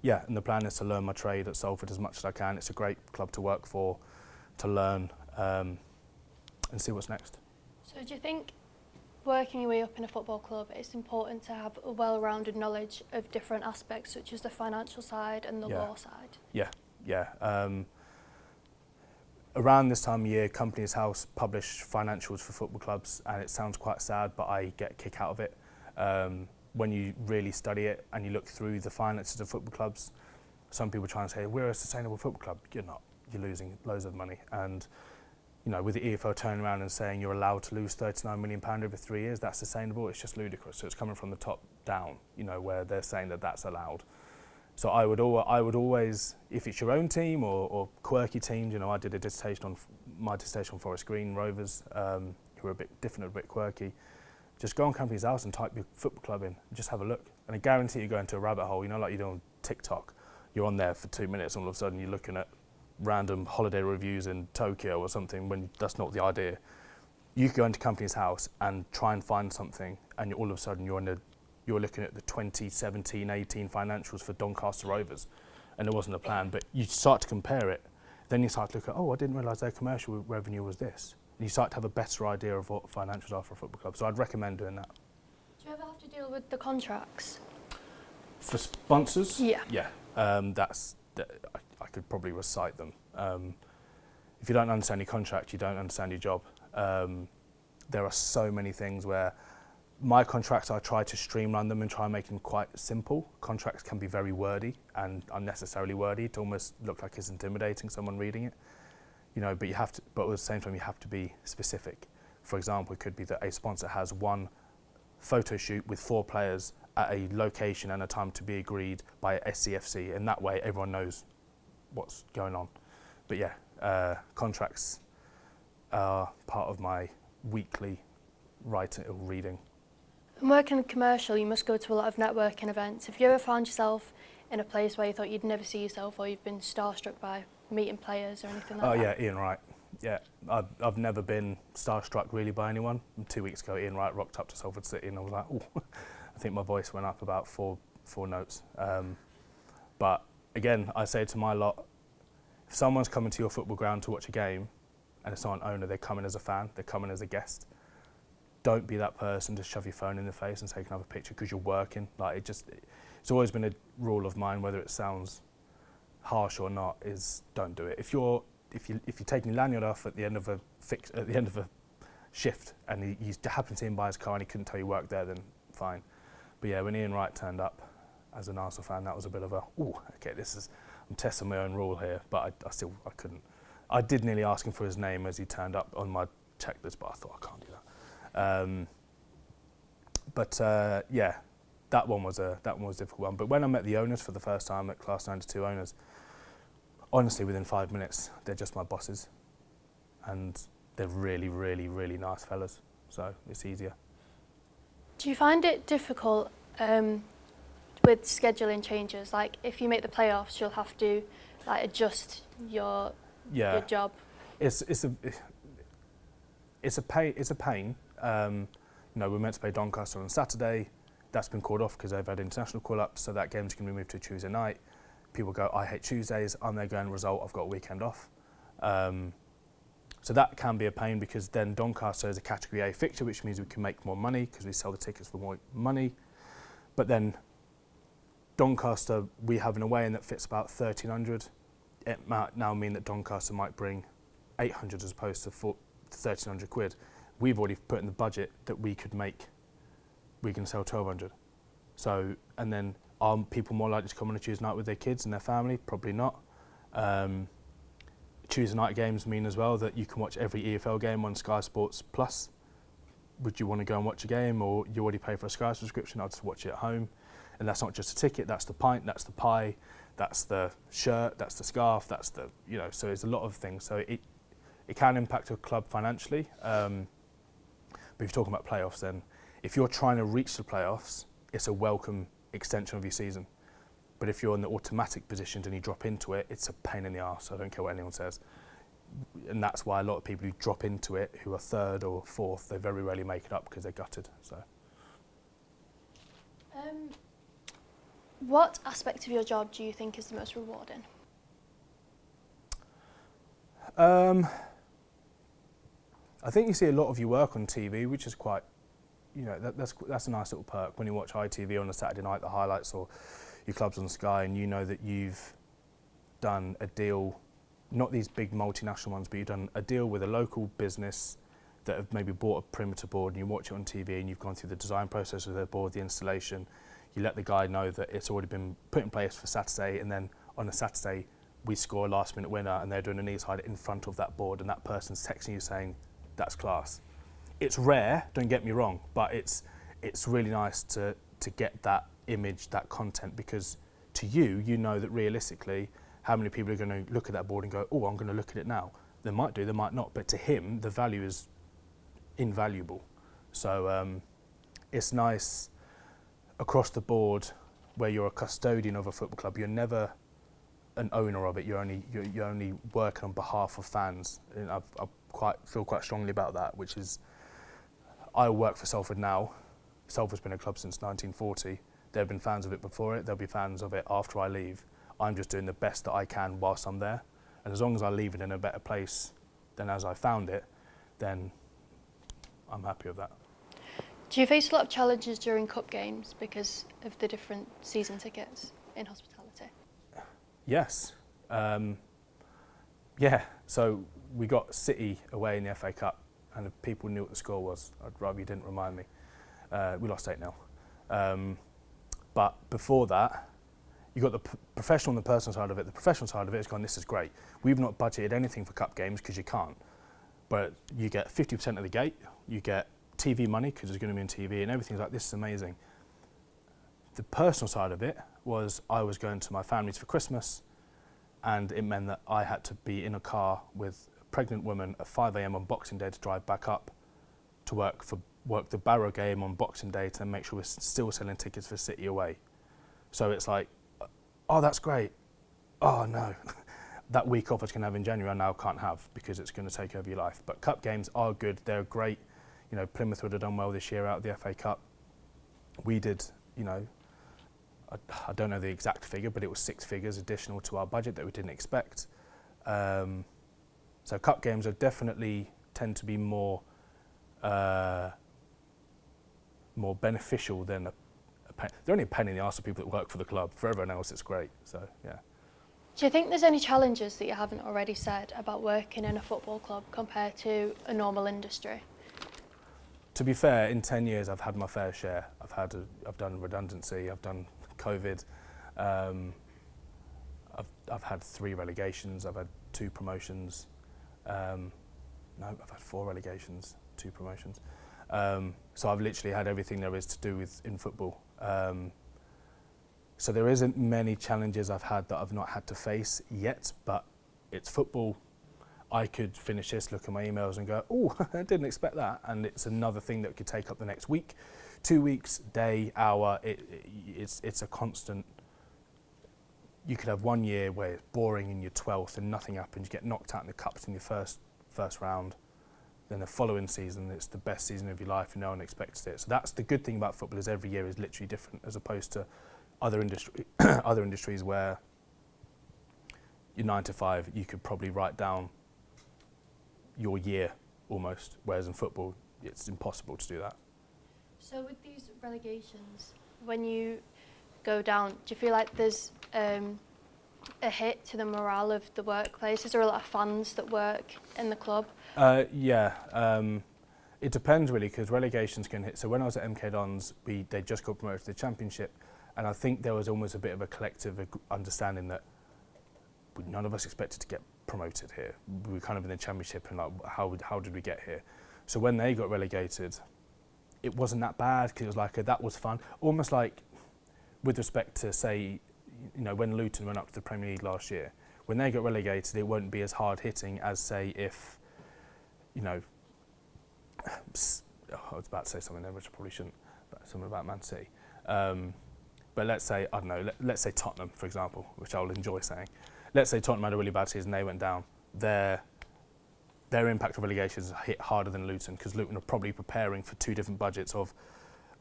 Yeah, and the plan is to learn my trade at Salford as much as I can. It's a great club to work for, to learn, and see what's next. So do you think working your way up in a football club, it's important to have a well-rounded knowledge of different aspects, such as the financial side and the law side? Yeah. Around this time of year, Companies House publish financials for football clubs, and it sounds quite sad, but I get a kick out of it. When you really study it and you look through the finances of football clubs, some people try and say, we're a sustainable football club. You're not. You're losing loads of money. And, you know, with the EFL turning around and saying you're allowed to lose £39 million over 3 years, that's sustainable. It's just ludicrous. So it's coming from the top down, you know, where they're saying that that's allowed. So I would always, if it's your own team or quirky teams, you know, I did a dissertation on Forest Green Rovers, who are a bit different, a bit quirky. Just go on Companies House and type your football club in and just have a look. And I guarantee you go into a rabbit hole, you know, like you do on TikTok. You're on there for 2 minutes and all of a sudden you're looking at random holiday reviews in Tokyo or something when that's not the idea. You could go into Companies House and try and find something and all of a sudden you're looking at the 2017-18 financials for Doncaster Rovers and there wasn't a plan, but you start to compare it. Then you start to look at, oh, I didn't realise their commercial revenue was this. And you start to have a better idea of what financials are for a football club. So I'd recommend doing that. Do you ever have to deal with the contracts? For sponsors? Yeah. Yeah. I could probably recite them. If you don't understand your contract, you don't understand your job. There are so many things where my contracts, I try to streamline them and try and make them quite simple. Contracts can be very wordy and unnecessarily wordy to almost look like it's intimidating someone reading it. You know, but at the same time you have to be specific. For example, it could be that a sponsor has one photo shoot with 4 players at a location and a time to be agreed by SCFC, and that way everyone knows what's going on. But yeah, contracts are part of my weekly writing or reading. And working in commercial, you must go to a lot of networking events. Have you ever found yourself in a place where you thought you'd never see yourself, or you've been starstruck by meeting players or anything like that? Oh yeah, Ian Wright. Yeah, I've never been starstruck really by anyone. 2 weeks ago, Ian Wright rocked up to Salford City and I was like, oh, I think my voice went up about four notes. But again, I say to my lot, if someone's coming to your football ground to watch a game and it's not an owner, they're coming as a fan, they're coming as a guest. Don't be that person, just shove your phone in the face and take another picture because you're working. Like it's always been a rule of mine, whether it sounds harsh or not, is don't do it. If you're taking your lanyard off at the end of a shift and you happen to see him by his car and he couldn't tell you work there, then fine. But yeah, when Ian Wright turned up as an Arsenal fan, that was a bit of a, ooh, okay, I'm testing my own rule here, but I couldn't. I did nearly ask him for his name as he turned up on my checklist, but I thought I can't do that. Yeah, that one was a difficult one. But when I met the owners for the first time, at Class 92 owners, honestly, within 5 minutes, they're just my bosses. And they're really, really, really nice fellas. So it's easier. Do you find it difficult with scheduling changes? Like, if you make the playoffs, you'll have to adjust your job. It's a pain. We're meant to play Doncaster on Saturday. That's been called off because they've had international call-ups, so that game's going to be moved to Tuesday night. People go, I hate Tuesdays. I'm there going, result, I've got a weekend off. So that can be a pain because then Doncaster is a Category A fixture, which means we can make more money because we sell the tickets for more money. But then Doncaster, we have an away-in that fits about 1,300. It might now mean that Doncaster might bring 800 as opposed to 1,300 quid. We've already put in the budget that we can sell 1,200. So, and then are people more likely to come on a Tuesday night with their kids and their family? Probably not. Tuesday night games mean as well that you can watch every EFL game on Sky Sports Plus. Would you want to go and watch a game, or you already pay for a Sky subscription? I'll just watch it at home. And that's not just a ticket, that's the pint, that's the pie, that's the shirt, that's the scarf, that's the, so it's a lot of things. So it can impact a club financially. But if you're talking about playoffs, then if you're trying to reach the playoffs, it's a welcome extension of your season. But if you're in the automatic positions and you drop into it, it's a pain in the arse. I don't care what anyone says. And that's why a lot of people who drop into it, who are third or fourth, they very rarely make it up because they're gutted. So. What aspect of your job do you think is the most rewarding? I think you see a lot of your work on TV, which is quite, that's a nice little perk when you watch ITV on a Saturday night, the highlights, or your club's on Sky, and you know that you've done a deal, not these big multinational ones, but you've done a deal with a local business that have maybe bought a perimeter board, and you watch it on TV, and you've gone through the design process of their board, the installation. You let the guy know that it's already been put in place for Saturday, and then on a Saturday we score a last minute winner and they're doing a knee side in front of that board, and that person's texting you saying, that's class. It's rare, don't get me wrong, but it's really nice to get that image, that content, because to you, you know that realistically, how many people are going to look at that board and go, oh, I'm going to look at it now. They might do, they might not, but to him, the value is invaluable. So it's nice across the board where you're a custodian of a football club. You're never an owner of it. You're only working on behalf of fans. And I feel quite strongly about that, which is, I work for Salford now. Salford's been a club since 1940. There have been fans of it before it. There'll be fans of it after I leave. I'm just doing the best that I can whilst I'm there. And as long as I leave it in a better place than as I found it, then I'm happy with that. Do you face a lot of challenges during cup games because of the different season tickets in hospitality? Yes. So we got City away in the FA Cup, and if people knew what the score was, I'd rather you didn't remind me. We lost 8-0. But before that, you got the professional and the personal side of it. The professional side of it is gone, this is great. We've not budgeted anything for cup games because you can't. But you get 50% of the gate, you get TV money because it's going to be on TV, and everything's like, this is amazing. The personal side of it was I was going to my family's for Christmas, and it meant that I had to be in a car with a pregnant woman at 5 a.m. on Boxing Day to drive back up to work the Barrow game on Boxing Day to make sure we're still selling tickets for City away. So it's like, oh, that's great. Oh no, that week off I was going to have in January I now can't have because it's going to take over your life. But cup games are good, they're great. Plymouth would have done well this year out of the FA Cup. We did, I don't know the exact figure, but it was 6 figures additional to our budget that we didn't expect. So cup games are definitely tend to be more beneficial than a penny. They're only a penny in the arse for people that work for the club. For everyone else, it's great. So yeah. Do you think there's any challenges that you haven't already said about working in a football club compared to a normal industry? To be fair, in 10 years I've had my fair share. I've done redundancy, I've done COVID, I've had 3 relegations, I've had 2 promotions. I've had 4 relegations, 2 promotions. So I've literally had everything there is to do with in football. So there isn't many challenges I've had that I've not had to face yet, but it's football. I could finish this, look at my emails and go, oh, I didn't expect that. And it's another thing that could take up the next week, 2 weeks, day, hour. It's a constant. You could have 1 year where it's boring in your 12th and nothing happens. You get knocked out in the cups in your first round. Then the following season, it's the best season of your life and no one expects it. So that's the good thing about football, is every year is literally different, as opposed to other industries where your 9 to 5, you could probably write down your year almost, whereas in football it's impossible to do that. So with these relegations, when you go down, do you feel like there's a hit to the morale of the workplace? Is there a lot of fans that work in the club? It depends really, because relegations can hit. So when I was at MK Dons, they just got promoted to the Championship, and I think there was almost a bit of a collective understanding that none of us expected to get promoted here. We were kind of in the Championship, and like, how did we get here? So when they got relegated, it wasn't that bad, because it was like that was fun. Almost like, with respect to, say, you know, when Luton went up to the Premier League last year, when they got relegated, it won't be as hard hitting as, say, if, you know, I was about to say something there which I probably shouldn't, but something about Man City. But let's say, I don't know, let's say Tottenham, for example, which I'll enjoy saying. Let's say Tottenham had a really bad season, they went down. Their impact of relegation is hit harder than Luton, because Luton are probably preparing for two different budgets of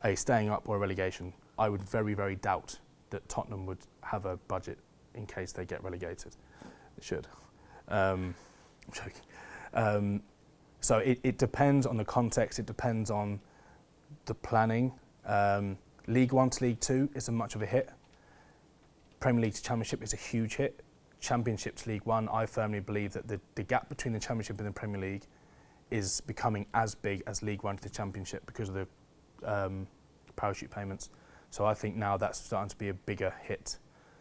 a staying up or a relegation. I would very, very doubt that Tottenham would have a budget in case they get relegated. It should. I'm joking. So it depends on the context, it depends on the planning. League 1 to League 2 isn't much of a hit. Premier League to Championship is a huge hit. Championship to League 1, I firmly believe that the gap between the Championship and the Premier League is becoming as big as League 1 to the Championship because of the parachute payments. So I think now that's starting to be a bigger hit.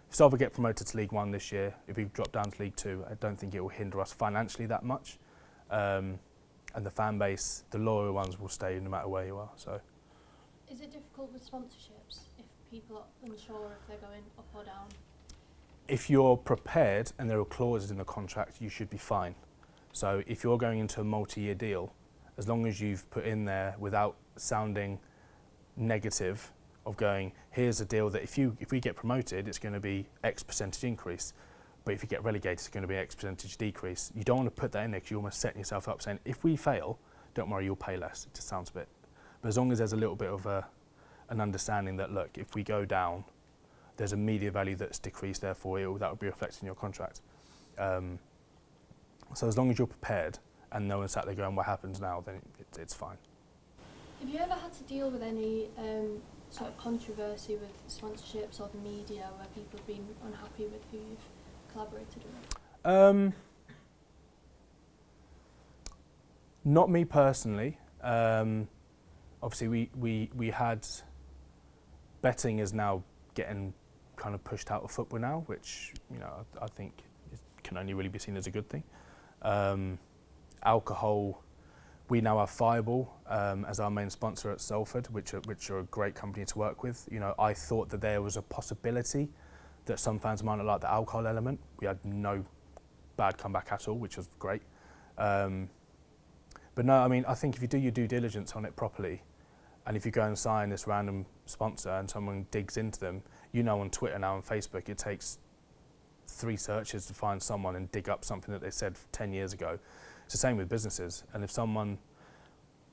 If Salford get promoted to League 1 this year, if we drop down to League 2, I don't think it will hinder us financially that much. And the fan base, the loyal ones, will stay no matter where you are. So, is it difficult with sponsorships if people are unsure if they're going up or down? If you're prepared and there are clauses in the contract, you should be fine. So if you're going into a multi-year deal, as long as you've put in there without sounding negative of going, here's a deal that if we get promoted, it's going to be X percentage increase. But if you get relegated, it's going to be X percentage decrease. You don't want to put that in there because you're almost setting yourself up saying, if we fail, don't worry, you'll pay less. It just sounds a bit. But as long as there's a little bit of an understanding that, look, if we go down, there's a media value that's decreased, therefore that would be reflected in your contract. So as long as you're prepared and no one's sat there going, what happens now, then it's fine. Have you ever had to deal with any sort of controversy with sponsorships or the media where people have been unhappy with who you've collaborated with? Not me personally. Obviously, we had betting is now getting kind of pushed out of football now, which I think can only really be seen as a good thing. Alcohol, we now have Fireball as our main sponsor at Salford, which are a great company to work with. I thought that there was a possibility that some fans might not like the alcohol element. We had no bad comeback at all, which was great. But no, I mean, I think if you do your due diligence on it properly, and if you go and sign this random sponsor and someone digs into them, on Twitter now and Facebook, it takes 3 searches to find someone and dig up something that they said 10 years ago. It's the same with businesses. And if someone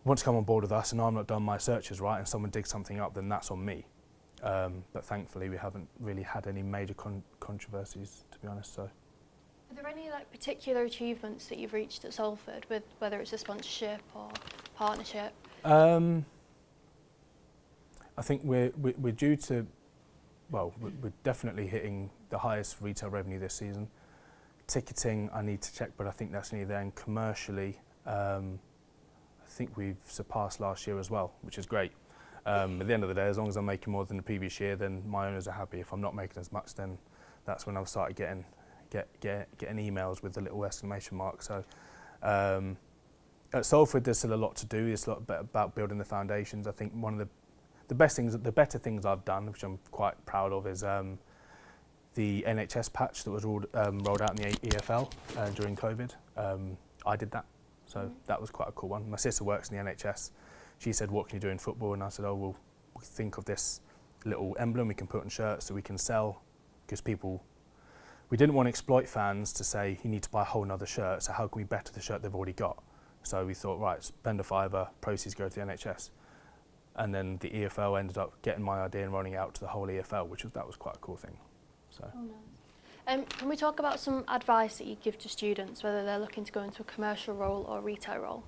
wants to come on board with us and I've not done my searches right and someone digs something up, then that's on me. But thankfully, we haven't really had any major controversies, to be honest. So, are there any particular achievements that you've reached at Salford, with whether it's a sponsorship or partnership? I think we're due to, we're definitely hitting the highest retail revenue this season. Ticketing, I need to check, but I think that's nearly there. And commercially, I think we've surpassed last year as well, which is great. At the end of the day, as long as I'm making more than the previous year, then my owners are happy. If I'm not making as much, then that's when I've started getting emails with the little exclamation mark. So at Salford, there's still a lot to do. It's a lot about building the foundations. I think one of the better things I've done, which I'm quite proud of, is the NHS patch that was rolled out in the EFL during COVID. I did that, so that was quite a cool one. My sister works in the NHS. She said, what can you do in football? And I said, oh, well, we think of this little emblem we can put on shirts that we can sell, because we didn't want to exploit fans to say, you need to buy a whole nother shirt, so how can we better the shirt they've already got? So we thought, right, spend a £5, proceeds go to the NHS. And then the EFL ended up getting my idea and running out to the whole EFL, that was quite a cool thing. So. Oh, nice. Can we talk about some advice that you give to students, whether they're looking to go into a commercial role or a retail role?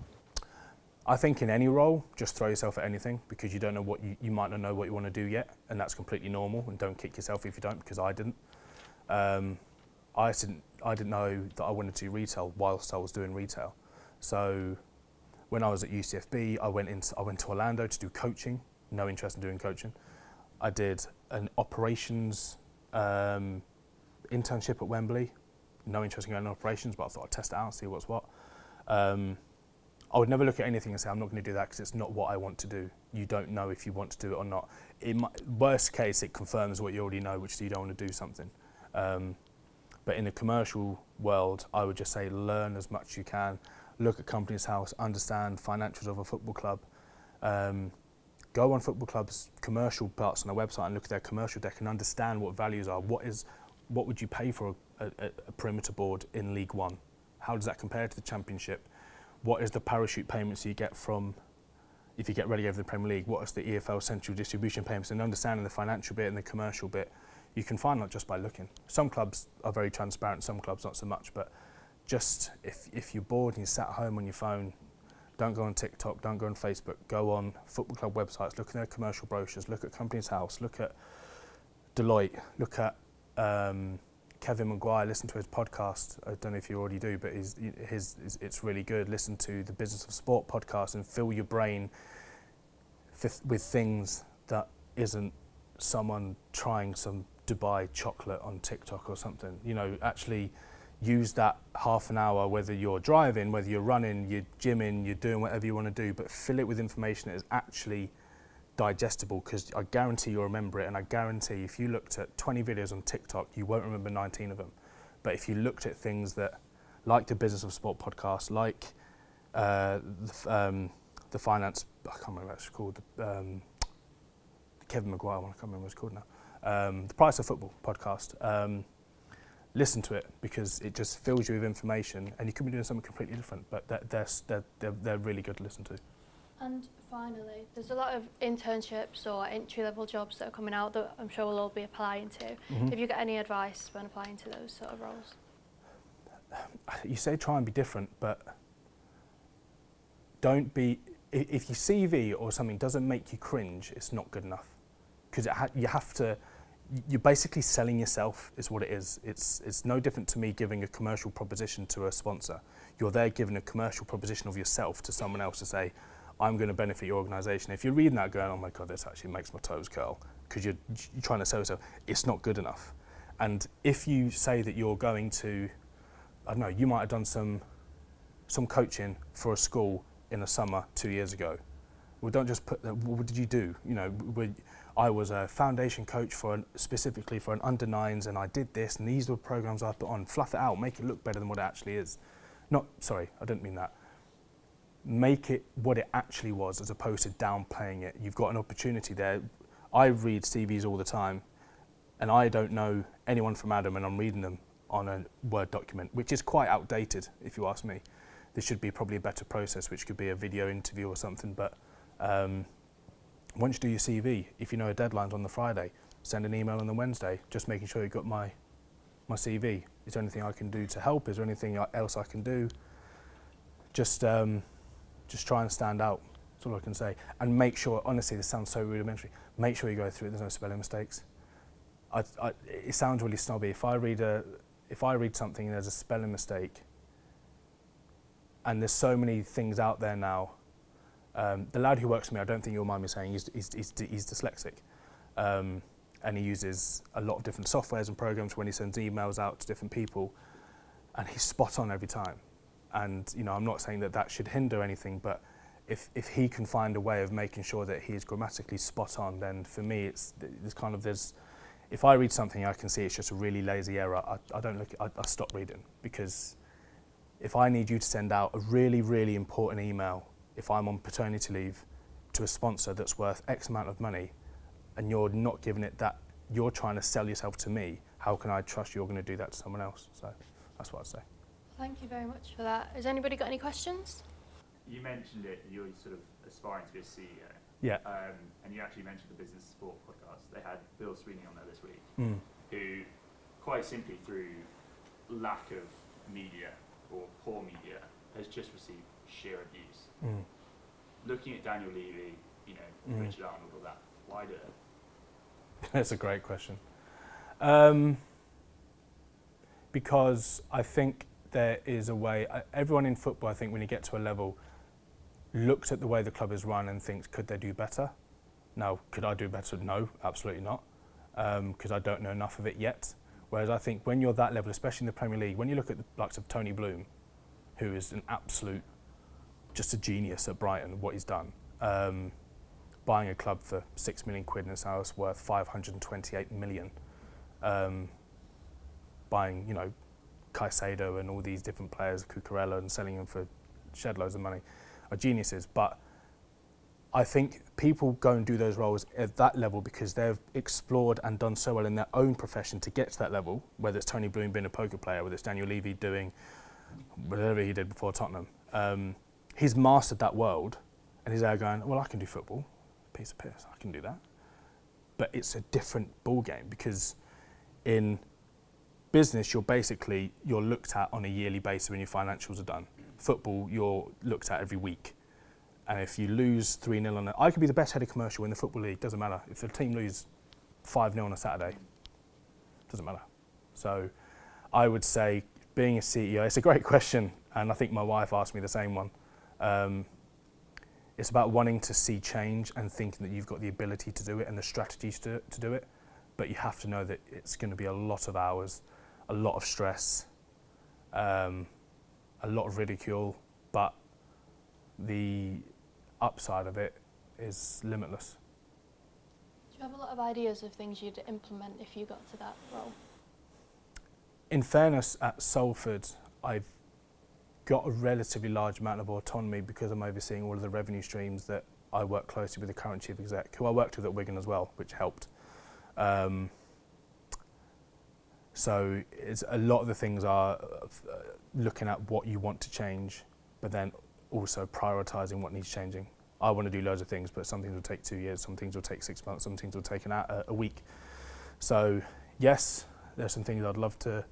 I think in any role, just throw yourself at anything, because you don't know you might not know what you want to do yet, and that's completely normal. And don't kick yourself if you don't, because I didn't. I didn't know that I wanted to do retail whilst I was doing retail. So when I was at UCFB, I went to Orlando to do coaching. No interest in doing coaching. I did an operations internship at Wembley. no interest in going in operations, but I thought I'd test it out and see what's what. I would never look at anything and say, I'm not going to do that because it's not what I want to do. You don't know if you want to do it or not. Worst case, it confirms what you already know, which is you don't want to do something. But in the commercial world, I would just say learn as much as you can. Look at Companies House, understand financials of a football club. Go on football clubs' commercial parts on their website and look at their commercial deck and understand what values are. What would you pay for a perimeter board in League One? How does that compare to the Championship? What is the parachute payments you get from, if you get relegated to the Premier League, what is the EFL central distribution payments? And understanding the financial bit and the commercial bit, you can find that just by looking. Some clubs are very transparent, some clubs not so much, but just if you're bored and you're sat at home on your phone, don't go on TikTok, don't go on Facebook, go on football club websites, look at their commercial brochures, look at Companies House, look at Deloitte, look at Kevin Maguire, listen to his podcast. I don't know if you already do, but it's really good. Listen to the Business of Sport podcast and fill your brain with things that isn't someone trying some Dubai chocolate on TikTok or something. You know, actually use that half an hour, whether you're driving, whether you're running, you're gymming, you're doing whatever you want to do, but fill it with information that is actually digestible, because I guarantee you'll remember it, and I guarantee if you looked at 20 videos on TikTok, you won't remember 19 of them. But if you looked at things that, like the Business of Sport podcast, like the finance, I can't remember what it's called, the Kevin Maguire one, I can't remember what it's called now, the Price of Football podcast, listen to it, because it just fills you with information, and you could be doing something completely different, but they're really good to listen to. And finally, there's a lot of internships or entry-level jobs that are coming out that I'm sure we'll all be applying to. Mm-hmm. Have you got any advice when applying to those sort of roles? You say try and be different, but don't be, if your CV or something doesn't make you cringe, it's not good enough. Because you have to, you're basically selling yourself is what it is. It's no different to me giving a commercial proposition to a sponsor. You're there giving a commercial proposition of yourself to someone else to say, I'm going to benefit your organisation. If you're reading that going, oh my God, this actually makes my toes curl, because you're trying to sell yourself, it's not good enough. And if you say that you're going to, I don't know, you might have done some coaching for a school in the summer 2 years ago. Well, don't just put, what did you do? You know, I was a foundation coach specifically for an under-9s, and I did this, and these were programs I put on. Fluff it out, make it look better than what it actually is. Sorry, I didn't mean that. Make it what it actually was, as opposed to downplaying it. You've got an opportunity there. I read CVs all the time, and I don't know anyone from Adam, and I'm reading them on a Word document, which is quite outdated, if you ask me. There should be probably a better process, which could be a video interview or something, but once you do your CV, if you know a deadline's on the Friday, send an email on the Wednesday, just making sure you've got my CV. Is there anything I can do to help? Is there anything else I can do? Just try and stand out. That's all I can say. And make sure, honestly, this sounds so rudimentary, make sure you go through it, there's no spelling mistakes. It sounds really snobby. If I read something and there's a spelling mistake, and there's so many things out there now, the lad who works for me, I don't think you'll mind me saying, he's dyslexic. And he uses a lot of different softwares and programs when he sends emails out to different people, and he's spot on every time. And you know, I'm not saying that should hinder anything, but if he can find a way of making sure that he is grammatically spot on, then for me if I read something I can see it's just a really lazy error, I stop reading. Because if I need you to send out a really, really important email, if I'm on paternity leave, to a sponsor that's worth X amount of money, and you're not giving it that, you're trying to sell yourself to me, how can I trust you're going to do that to someone else? So that's what I'd say. Thank you very much for that. Has anybody got any questions? You mentioned it, you're sort of aspiring to be a CEO. Yeah. And you actually mentioned the Business Sport podcast. They had Bill Sweeney on there this week, who quite simply through lack of media or poor media has just received sheer abuse. Looking at Daniel Levy, Richard Arnold, all that, why do it? That's a great question. Because I think there is a way, everyone in football, I think when you get to a level, looks at the way the club is run and thinks, could they do better? Now, could I do better? No, absolutely not, because I don't know enough of it yet. Whereas I think when you're that level, especially in the Premier League, when you look at the likes of Tony Bloom, who is an absolute, just a genius at Brighton, what he's done, buying a club for £6 million and it's now worth 528 million, buying, you know, Caicedo and all these different players, Cucurella, and selling them for shed loads of money, are geniuses. But I think people go and do those roles at that level because they've explored and done so well in their own profession to get to that level, whether it's Tony Bloom being a poker player, whether it's Daniel Levy doing whatever he did before Tottenham. He's mastered that world, and he's there going, well, I can do football, piece of piss, I can do that. But it's a different ball game because in business, you're looked at on a yearly basis when your financials are done. Football, you're looked at every week. And if you lose 3-0 on it, I could be the best head of commercial in the Football League, doesn't matter. If the team lose 5-0 on a Saturday, doesn't matter. So I would say being a CEO, it's a great question, and I think my wife asked me the same one. It's about wanting to see change and thinking that you've got the ability to do it and the strategies to do it, but you have to know that it's going to be a lot of hours, a lot of stress, a lot of ridicule, but the upside of it is limitless. Do you have a lot of ideas of things you'd implement if you got to that role? In fairness, at Salford, I've got a relatively large amount of autonomy because I'm overseeing all of the revenue streams that I work closely with the current chief exec, who I worked with at Wigan as well, which helped. So it's a lot of the things are looking at what you want to change, but then also prioritising what needs changing. I want to do loads of things, but some things will take 2 years, some things will take 6 months, some things will take a week. So yes, there's some things I'd love to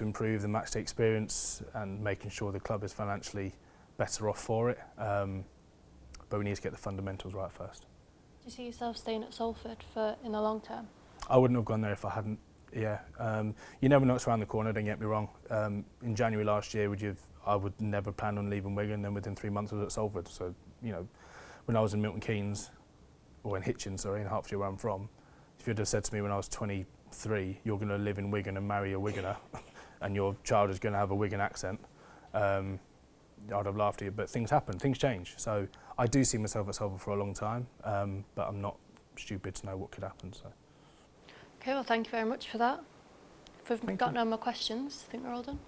improve the matchday experience and making sure the club is financially better off for it. But we need to get the fundamentals right first. Do you see yourself staying at Salford in the long term? I wouldn't have gone there if I hadn't. Yeah, you never know what's around the corner, don't get me wrong. In January last year, I would never plan on leaving Wigan, then within 3 months I was at Salford. So, you know, when I was in Milton Keynes, or in Hitchin, sorry, in Hertfordshire where I'm from, if you'd have said to me when I was 23, you're going to live in Wigan and marry a Wiganer, and your child is going to have a Wigan accent, I'd have laughed at you. But things happen, things change. So I do see myself at Salford for a long time, but I'm not stupid to know what could happen. So. Okay, well, thank you very much for that. If we've got no more questions, I think we're all done.